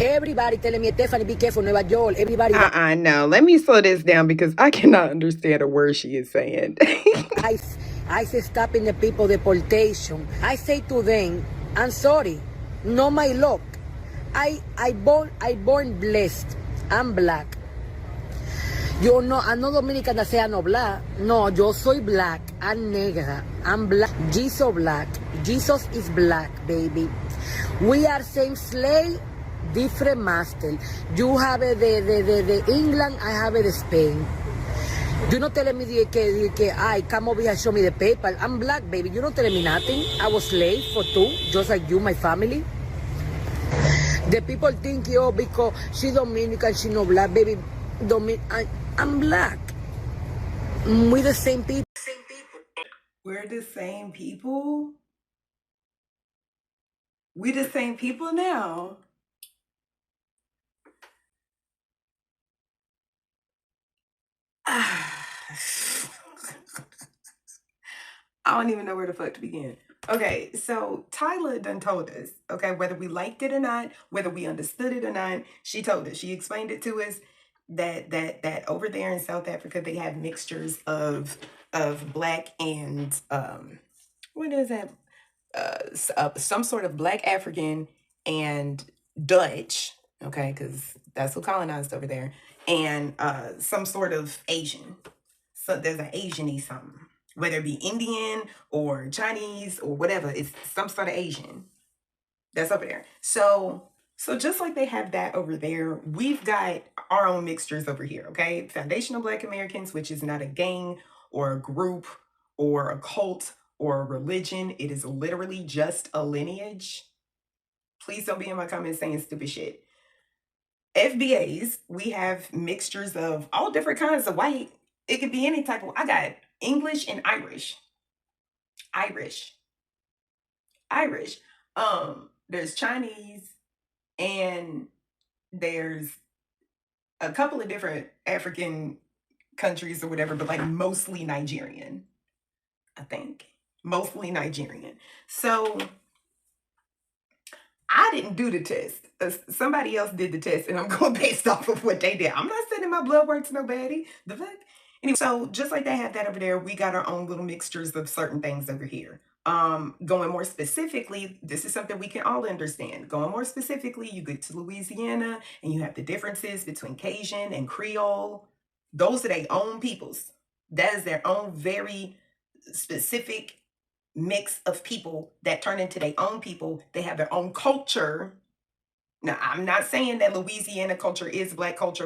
Everybody telling me, Stephanie, be careful, Nueva York. Everybody. No. Let me slow this down because I cannot understand a word she is saying. I say stopping the people deportation. I say to them, I'm sorry, no my luck. I born blessed. I'm black. Yo no, I'm not Dominican that sea no black. No, yo soy black. I'm negra. I'm black. Jesus black. Jesus is black, baby. We are same slave, different master. You have the England, I have the Spain. You not telling me I come over here, show me the paper. I'm black, baby. You not telling me nothing. I was slave for two, just like you, my family. The people think, oh, because she Dominican, she no black, baby. I'm black. We the same people. We're the same people? We the same people now. I don't even know where the fuck to begin. Okay, so Tyler done told us, okay, whether we liked it or not, whether we understood it or not, she told us, she explained it to us that over there in South Africa they have mixtures of black and what is that? Some sort of black African and Dutch, okay, because that's who colonized over there, and some sort of Asian. So there's an Asian-y something, whether it be Indian or Chinese or whatever, it's some sort of Asian that's over there. So just like they have that over there, we've got our own mixtures over here, okay? Foundational Black Americans, which is not a gang or a group or a cult or a religion. It is literally just a lineage. Please don't be in my comments saying stupid shit. FBAs, we have mixtures of all different kinds of white. It could be any type of, I got English and Irish. There's Chinese and there's a couple of different African countries or whatever, but like mostly Nigerian, I think. Mostly Nigerian. So I didn't do the test. Somebody else did the test, and I'm going based off of what they did. I'm not sending my blood work to nobody. The fuck? Anyway, so just like they have that over there, we got our own little mixtures of certain things over here. Going more specifically, this is something we can all understand. Going more specifically, you get to Louisiana and you have the differences between Cajun and Creole. Those are their own peoples. That is their own very specific mix of people that turn into their own people. They have their own culture. Now, I'm not saying that Louisiana culture is black culture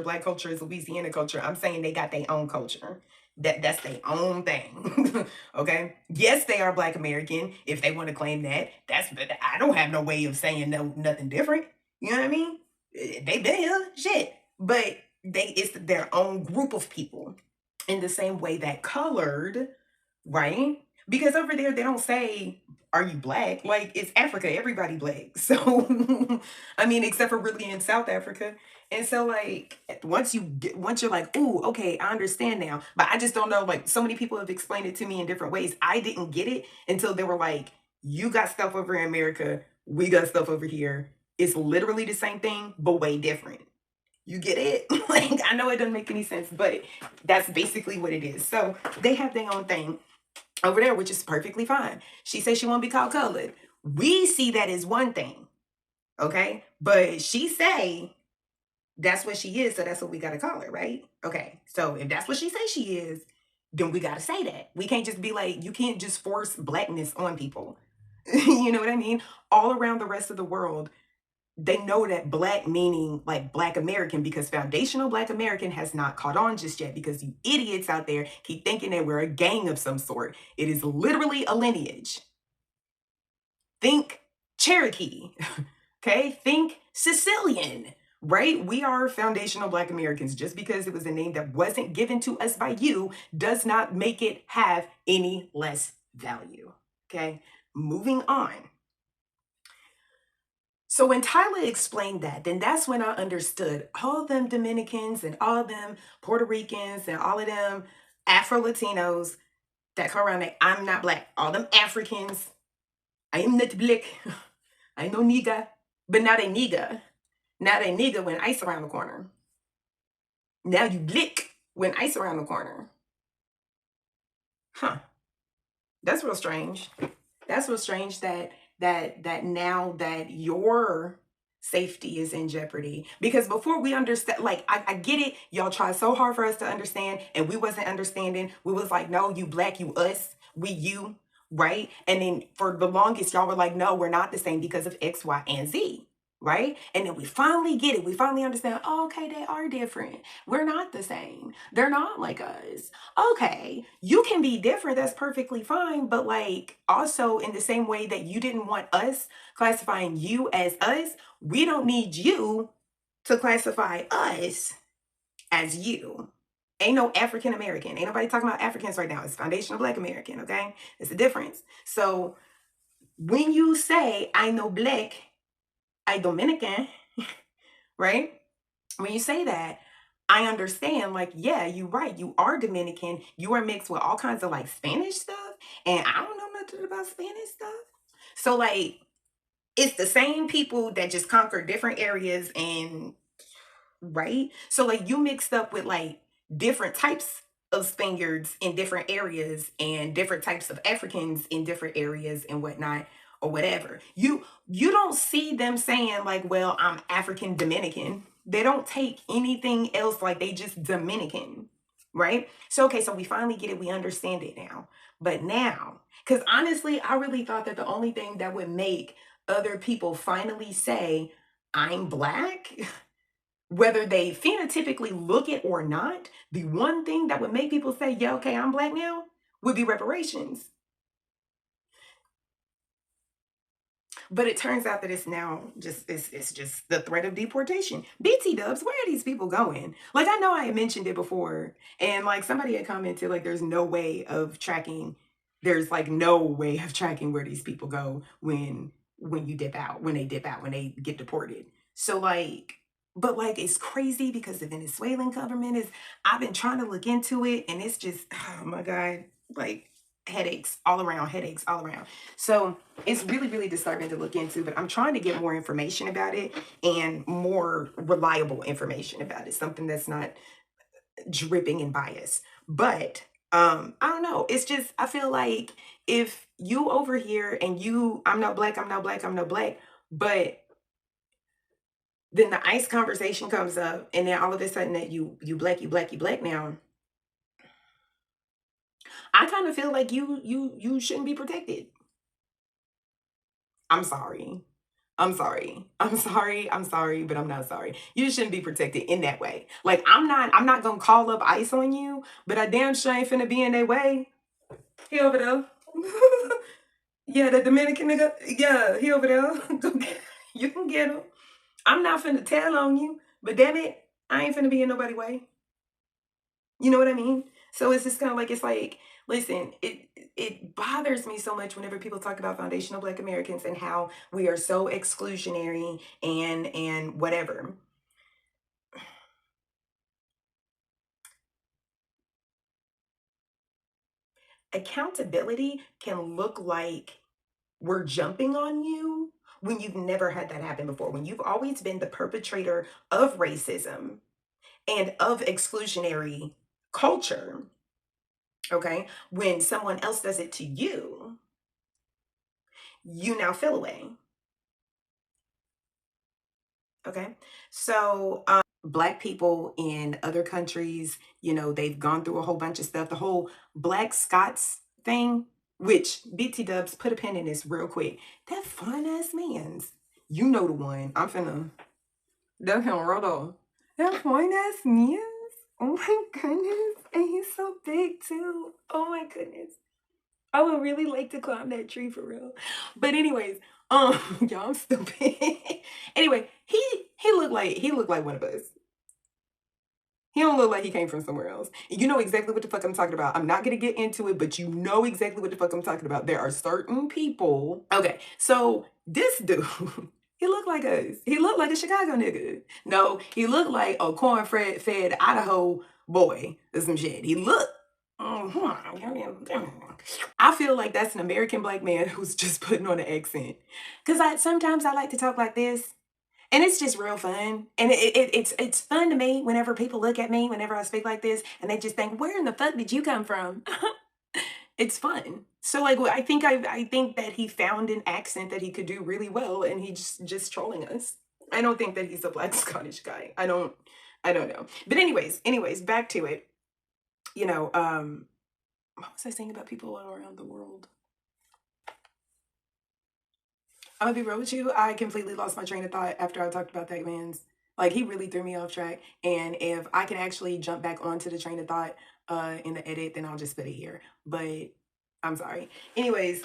is Louisiana culture. I'm saying they got their own culture. That's their own thing. Okay? Yes, they are Black American if they want to claim that. I don't have no way of saying nothing different. You know what I mean? They there, shit. But it's their own group of people. In the same way that colored, right? Because over there they don't say, are you black? Like, it's Africa, everybody black. So I mean, except for really in South Africa. And so like once you're like, ooh, okay, I understand now. But I just don't know, like so many people have explained it to me in different ways. I didn't get it until they were like, you got stuff over in America, we got stuff over here. It's literally the same thing, but way different. You get it? Like, I know it doesn't make any sense, but that's basically what it is. So they have their own thing over there, which is perfectly fine. She says she won't be called colored. We see that as one thing, okay? But she say that's what she is, so that's what we gotta call her, right? Okay, so if that's what she says she is, then we gotta say that. We can't just be like, you can't just force blackness on people. You know what I mean? All around the rest of the world, they know that black meaning like Black American, because foundational Black American has not caught on just yet, because you idiots out there keep thinking that we're a gang of some sort. It is literally a lineage. Think Cherokee, okay? Think Sicilian, right? We are foundational Black Americans. Just because it was a name that wasn't given to us by you does not make it have any less value, okay? Moving on. So when Tyler explained that, then that's when I understood all of them Dominicans and all of them Puerto Ricans and all of them Afro-Latinos that come around like, I'm not black. All them Africans, I am not black. I know nigga, but not a nigga. Now they nigga when ice around the corner. Now you blick when ice around the corner. Huh. That's real strange. That's real strange that now that your safety is in jeopardy. Because before we understand, like I get it, y'all try so hard for us to understand, and we wasn't understanding. We was like, no, you black, you us, we you, right? And then for the longest, y'all were like, no, we're not the same because of X, Y, and Z. Right? And then we finally get it. We finally understand, oh, okay, they are different. We're not the same. They're not like us. Okay, you can be different. That's perfectly fine. But like also in the same way that you didn't want us classifying you as us, we don't need you to classify us as you. Ain't no African American. Ain't nobody talking about Africans right now. It's foundational Black American, okay? It's a difference. So when you say I know Black, I Dominican, right? When you say that, I understand, like, yeah, you're right. You are Dominican. You are mixed with all kinds of like Spanish stuff. And I don't know nothing about Spanish stuff. So, like, it's the same people that just conquer different areas and right? So like you mixed up with like different types of Spaniards in different areas and different types of Africans in different areas and whatnot or whatever. You don't see them saying like, well, I'm African Dominican. They don't take anything else, like they just Dominican, right? So okay, so we finally get it, we understand it now. But now, because honestly, I really thought that the only thing that would make other people finally say, I'm Black, whether they phenotypically look it or not, the one thing that would make people say, yeah, okay, I'm Black now, would be reparations. But it turns out that it's now just it's just the threat of deportation. BT dubs, where are these people going? Like I know I had mentioned it before, and like somebody had commented like there's no way of tracking, there's like no way of tracking where these people go when you dip out, when they dip out, when they get deported. So like, but like it's crazy because the Venezuelan government is, I've been trying to look into it and it's just, oh my God, like headaches all around, headaches all around. So it's really, really disturbing to look into, but I'm trying to get more information about it and more reliable information about it, something that's not dripping in bias. But I don't know. It's just, I feel like if you over here and you, I'm not Black, I'm not Black, I'm not Black, but then the ICE conversation comes up and then all of a sudden that you Black, you Black, you Black now, I kind of feel like you shouldn't be protected. I'm sorry. I'm sorry. I'm sorry. I'm sorry, but I'm not sorry. You shouldn't be protected in that way. Like I'm not gonna call up ICE on you, but I damn sure ain't finna be in their way. He over there. Yeah, the Dominican nigga. Yeah, he over there. You can get him. I'm not finna tell on you, but damn it, I ain't finna be in nobody's way. You know what I mean? So it's just kind of like, it's like, listen, it bothers me so much whenever people talk about foundational Black Americans and how we are so exclusionary and whatever. Accountability can look like we're jumping on you when you've never had that happen before, when you've always been the perpetrator of racism and of exclusionary culture. Okay, when someone else does it to you, you now feel away. Okay. So, Black people in other countries, you know, they've gone through a whole bunch of stuff. The whole Black Scots thing, which BT dubs, put a pin in this real quick. That fine ass man's, you know the one. I'm finna, that him right on. That fine ass man's. Oh my goodness. And he's so big too. Oh my goodness. I would really like to climb that tree for real. But anyways, y'all, I'm stupid. Anyway, he looked like one of us. He don't look like he came from somewhere else. You know exactly what the fuck I'm talking about. I'm not gonna get into it, but you know exactly what the fuck I'm talking about. There are certain people. Okay, so this dude, he looked like us. He looked like a Chicago nigga. No, he looked like a corn-fed Idaho boy or some shit. He looked. I feel like that's an American Black man who's just putting on an accent. Cause sometimes I like to talk like this, And it's just real fun. And it's fun to me whenever people look at me, whenever I speak like this, and they just think, where in the fuck did you come from? It's fun. So like I think that he found an accent that he could do really well, and he's just trolling us. I don't think that he's a black Scottish guy. I don't know. But anyways, back to it. You know, what was I saying about people all around the world? I'm gonna be real with you. I completely lost my train of thought after I talked about that man's. Like he really threw me off track. And if I can actually jump back onto the train of thought in the edit, then I'll just put it here. But I'm sorry. Anyways,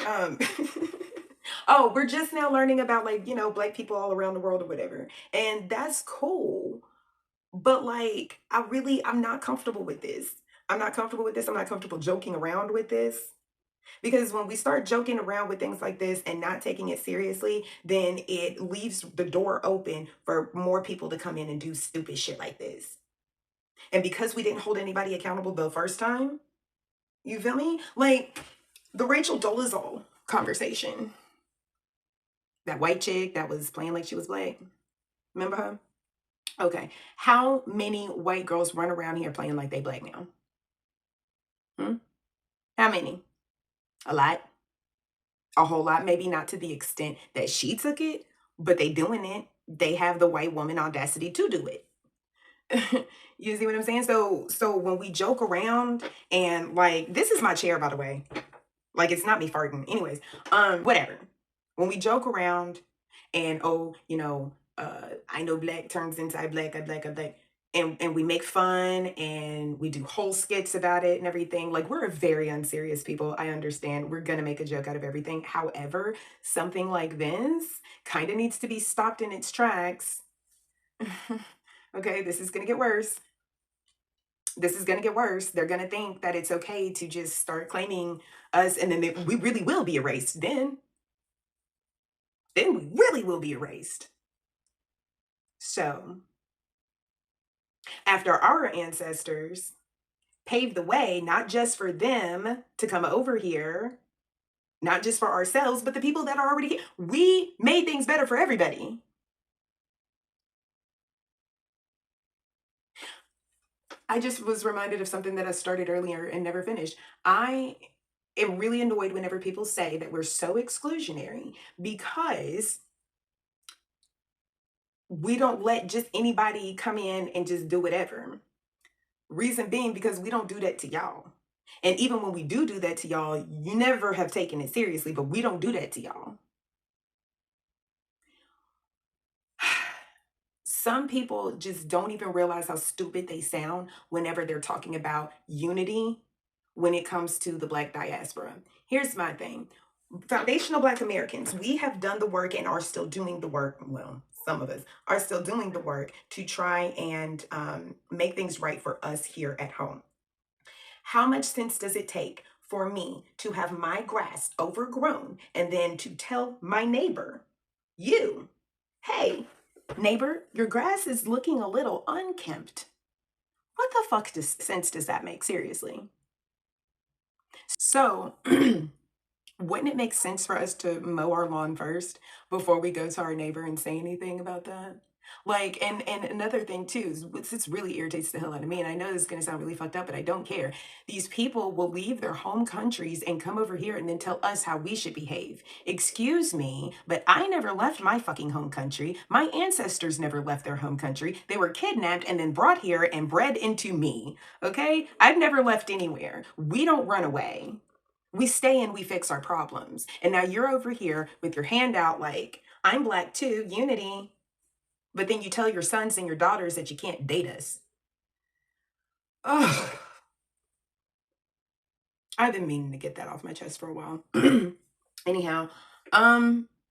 oh, we're just now learning about like, you know, black people all around the world or whatever. And that's cool. But like I'm not comfortable with this. I'm not comfortable with this. I'm not comfortable joking around with this. Because when we start joking around with things like this and not taking it seriously, then it leaves the door open for more people to come in and do stupid shit like this. And because we didn't hold anybody accountable the first time, you feel me? Like the Rachel Dolezal conversation. That white chick that was playing like she was black. Remember her? Okay. How many white girls run around here playing like they black now? How many? A lot? A whole lot, maybe not to the extent that she took it, but they doing it. They have the white woman audacity to do it. You see what I'm saying? So when we joke around and like this is my chair, by the way. Like it's not me farting. Anyways, whatever. When we joke around and oh, you know, I know black turns into I black, I black. And we make fun and we do whole skits about it and everything. Like we're a very unserious people. I understand. We're gonna make a joke out of everything. However, something like this kind of needs to be stopped in its tracks. Okay, this is gonna get worse. This is gonna get worse. They're gonna think that it's okay to just start claiming us, and then we really will be erased. Then we really will be erased. So after our ancestors paved the way, not just for them to come over here, not just for ourselves, but the people that are already here. We made things better for everybody. I just was reminded of something that I started earlier and never finished. I am really annoyed whenever people say that we're so exclusionary because we don't let just anybody come in and just do whatever. Reason being because we don't do that to y'all. And even when we do that to y'all, you never have taken it seriously, but we don't do that to y'all. Some people just don't even realize how stupid they sound whenever they're talking about unity when it comes to the Black diaspora. Here's my thing. Foundational Black Americans, we have done the work and are still doing the work. Well, some of us are still doing the work to try and make things right for us here at home. How much sense does it take for me to have my grass overgrown and then to tell my neighbor, you, hey, neighbor, your grass is looking a little unkempt? What the fuck sense does that make? Seriously. So, wouldn't it make sense for us to mow our lawn first before we go to our neighbor and say anything about that? Like, and another thing too is this really irritates the hell out of me. And I know this is going to sound really fucked up, but I don't care. These people will leave their home countries and come over here and then tell us how we should behave. Excuse me, but I never left my fucking home country. My ancestors never left their home country. They were kidnapped and then brought here and bred into me. Okay? I've never left anywhere. We don't run away. We stay and we fix our problems. And now you're over here with your hand out like, I'm black too, unity. But then you tell your sons and your daughters that you can't date us. Oh, I've been meaning to get that off my chest for a while. Anyhow,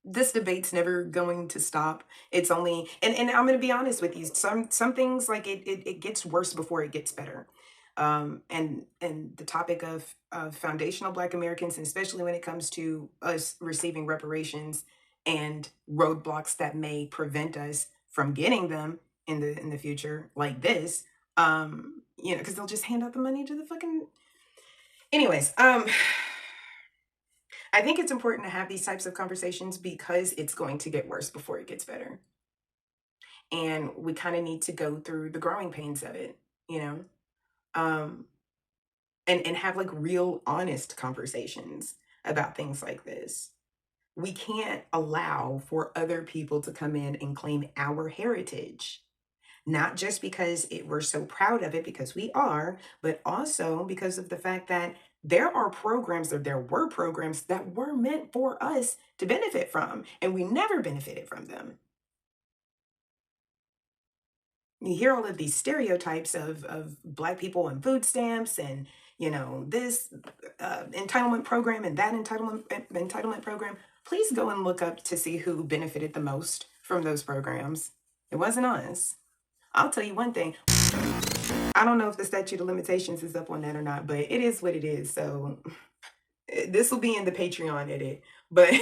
this debate's never going to stop. It's only, and I'm going to be honest with you. Some things like it gets worse before it gets better. And the topic of foundational Black Americans, and especially when it comes to us receiving reparations and roadblocks that may prevent us from getting them in the future, like this, you know, because they'll just hand out the money to the fucking. Anyways, I think it's important to have these types of conversations because it's going to get worse before it gets better. And we kind of need to go through the growing pains of it, you know? Um, and have like real honest conversations about things like this. We can't allow for other people to come in and claim our heritage, not just because we're so proud of it, because we are, but also because of the fact that there are programs, or there were programs that were meant for us to benefit from, and we never benefited from them. You hear all of these stereotypes of Black people on food stamps, and this entitlement program and that entitlement program. Please go and look up to see who benefited the most from those programs. It wasn't us. I'll tell you one thing. I don't know if the statute of limitations is up on that or not, but it is what it is. So this will be in the Patreon edit. But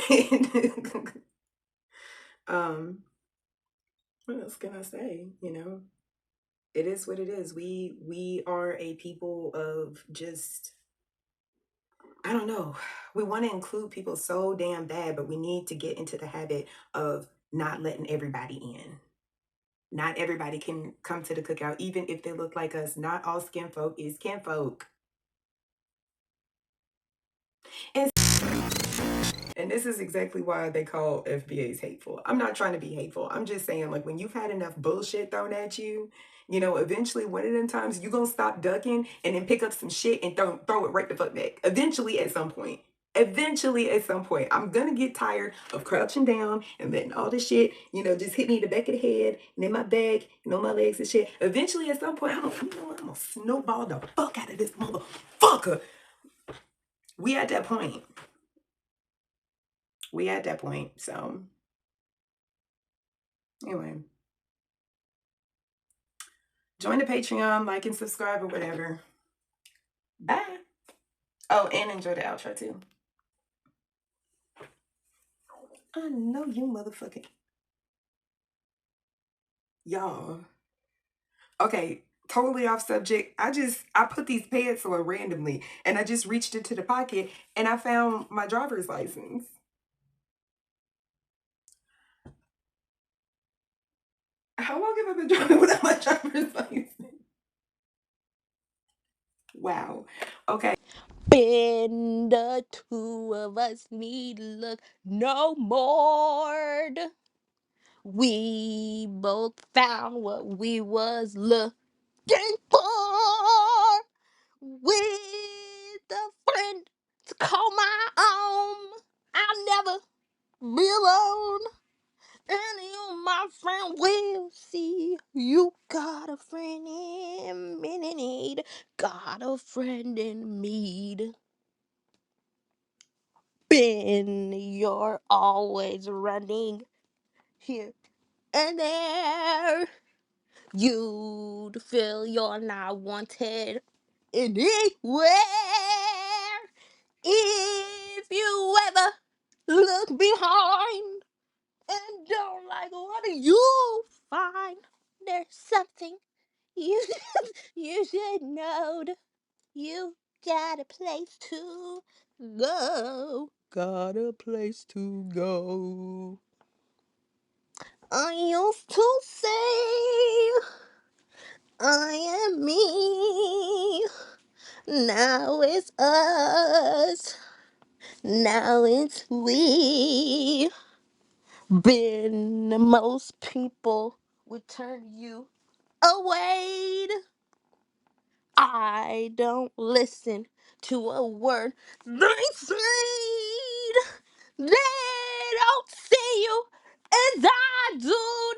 um, what else can I say? It is what it is. We are a people of just, I don't know. We want to include people so damn bad, but we need to get into the habit of not letting everybody in. Not everybody can come to the cookout, even if they look like us. Not all skin folk is kinfolk. And this is exactly why they call FBAs hateful. I'm not trying to be hateful. I'm just saying, like, when you've had enough bullshit thrown at you, eventually one of them times you're going to stop ducking and then pick up some shit and throw it right the fuck back. Eventually, at some point. I'm going to get tired of crouching down and letting all this shit, just hit me in the back of the head and in my back and on my legs and shit. Eventually, at some point, I'm going to snowball the fuck out of this motherfucker. We at that point. So anyway, join the Patreon, like and subscribe or whatever. Bye. Oh, and enjoy the outro too. I know you motherfucking y'all. Okay, totally off subject. I put these pants on randomly, and I just reached into the pocket and I found my driver's license. How long have I been driving without my driver's license? Wow. Okay. And the two of us need look no more. We both found what we was looking for. With a friend to call my own. I'll never be alone. And you, my friend, will see you got a friend in need. Got a friend in need. Ben, you're always running here and there. You'd feel you're not wanted anywhere. If you ever look behind and don't like what you find, there's something you you should know. You got a place to go. Got a place to go. I used to say I am me. Now it's us. Now it's we. Been most people would turn you away. I don't listen to a word they say. They don't see you as I do.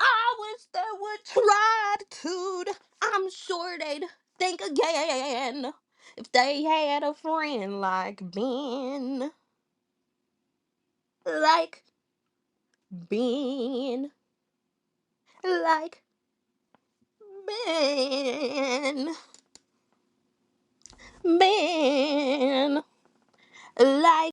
I wish they would try to. I'm sure they'd think again if they had a friend like Ben. Like Ben. Like Ben. Ben. Like